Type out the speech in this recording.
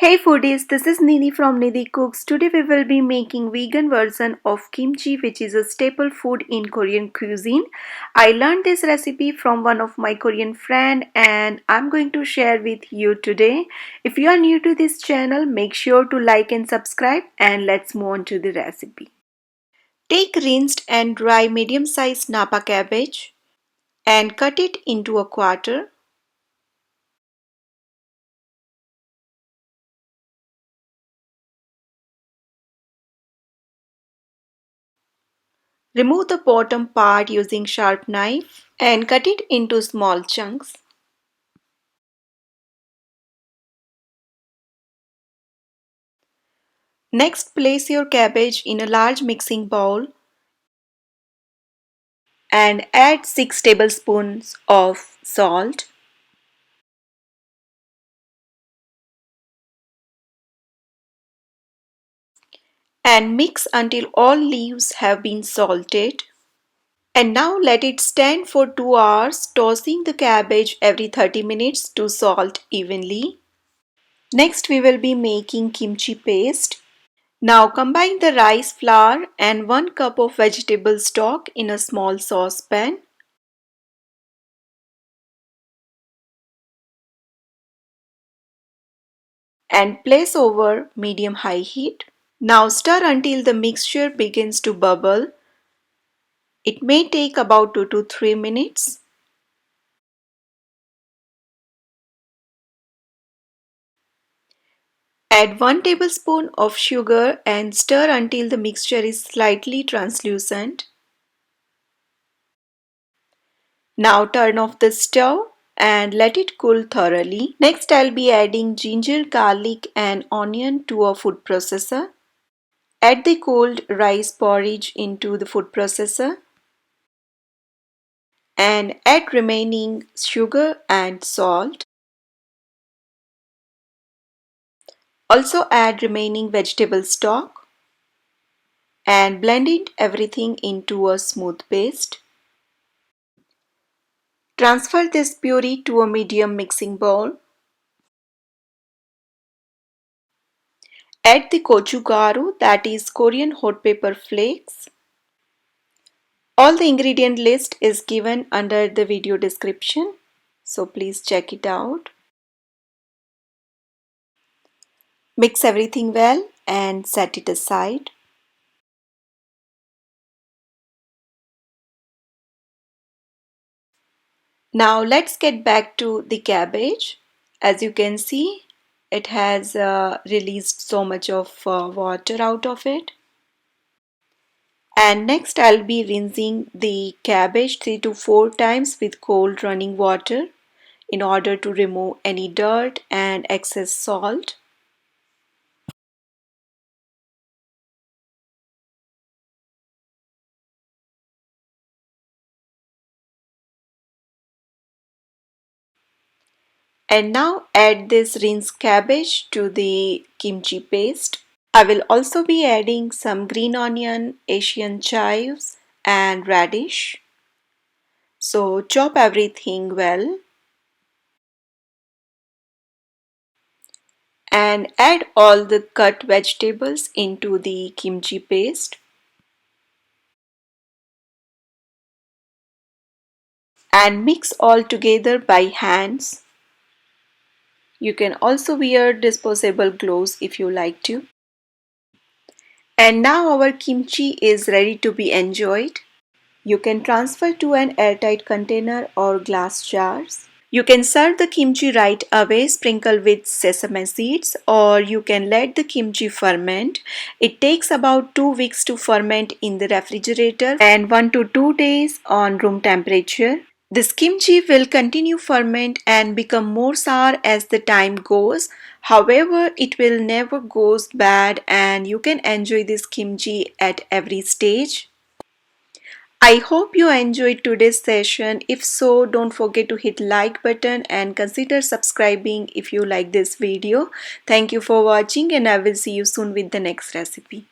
Hey foodies, this is Nidhi from Nidhi Cooks. Today we will be making vegan version of kimchi, which is a staple food in Korean cuisine. I learned this recipe from one of my Korean friend and I'm going to share with you today. If you are new to this channel, make sure to like and subscribe, and let's move on to the recipe. Take rinsed and dry medium-sized Napa cabbage and cut it into a quarter. Remove the bottom part using sharp knife and cut it into small chunks. Next, place your cabbage in a large mixing bowl and add 6 tablespoons of salt. And mix until all leaves have been salted. And now let it stand for 2 hours, tossing the cabbage every 30 minutes to salt evenly. Next, we will be making kimchi paste. Now combine the rice flour and 1 cup of vegetable stock in a small saucepan. And place over medium-high heat. Now stir until the mixture begins to bubble. It may take about 2 to 3 minutes. Add 1 tablespoon of sugar and stir until the mixture is slightly translucent. Now turn off the stove and let it cool thoroughly. Next, I'll be adding ginger, garlic and onion to a food processor. Add the cooled rice porridge into the food processor and add remaining sugar and salt. Also add remaining vegetable stock and blend it everything into a smooth paste. Transfer this puree to a medium mixing bowl. Add the gochu-garu, that is Korean hot pepper flakes. All the ingredient list is given under the video description, so please check it out. Mix everything well and set it aside. Now let's get back to the cabbage. As you can see, it has released so much of water out of it. And next I'll be rinsing the cabbage 3 to 4 times with cold running water in order to remove any dirt and excess salt. And now add this rinsed cabbage to the kimchi paste. I will also be adding some green onion, Asian chives and radish. So chop everything well and add all the cut vegetables into the kimchi paste. And mix all together by hands. You can also wear disposable gloves if you like to. And now our kimchi is ready to be enjoyed. You can transfer to an airtight container or glass jars. You can serve the kimchi right away, sprinkle with sesame seeds, or you can let the kimchi ferment. It takes about 2 weeks to ferment in the refrigerator and 1 to 2 days on room temperature. This kimchi will continue ferment and become more sour as the time goes. However, it will never goes bad and you can enjoy this kimchi at every stage. I hope you enjoyed today's session. If so, don't forget to hit like button and consider subscribing if you like this video. Thank you for watching and I will see you soon with the next recipe.